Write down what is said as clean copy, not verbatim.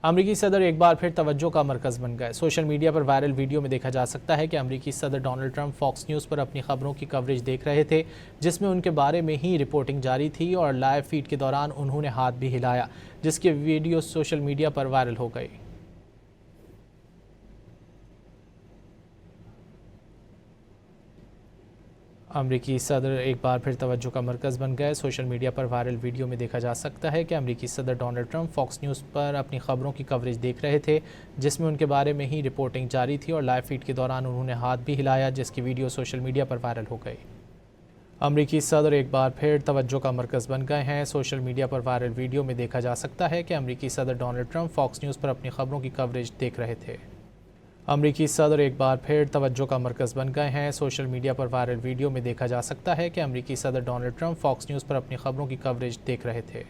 अमरीकी सदर एक बार फिर तवज्जो का मरकज़ बन गए। सोशल मीडिया पर वायरल वीडियो में देखा जा सकता है कि अमरीकी सदर डोनाल्ड ट्रंप फॉक्स न्यूज़ पर अपनी खबरों की कवरेज देख रहे थे, जिसमें उनके बारे में ही रिपोर्टिंग जारी थी और लाइव फीड के दौरान उन्होंने हाथ भी हिलाया, जिसकी वीडियो सोशल मीडिया पर वायरल हो गई। अमरीकी सदर एक बार फिर तवज्जो का मरकज़ बन गए। सोशल मीडिया पर वायरल वीडियो में देखा जा सकता है कि अमरीकी सदर डोनाल्ड ट्रंप फॉक्स न्यूज़ पर अपनी खबरों की कवरेज देख रहे थे, जिसमें उनके बारे में ही रिपोर्टिंग जारी थी और लाइव फीड के दौरान उन्होंने हाथ भी हिलाया, जिसकी वीडियो सोशल मीडिया पर वायरल हो गई। अमरीकी सदर एक बार फिर तवज्जो का मरकज़ बन गए हैं। सोशल मीडिया पर वायरल वीडियो में देखा जा सकता है कि अमरीकी सदर डोनाल्ड ट्रंप फॉक्स न्यूज़ पर अपनी खबरों की कवरेज देख रहे थे। अमरीकी सदर एक बार फिर तवज्जो का मरकज़ बन गए हैं। सोशल मीडिया पर वायरल वीडियो में देखा जा सकता है कि अमरीकी सदर डोनाल्ड ट्रंप फॉक्स न्यूज़ पर अपनी खबरों की कवरेज देख रहे थे।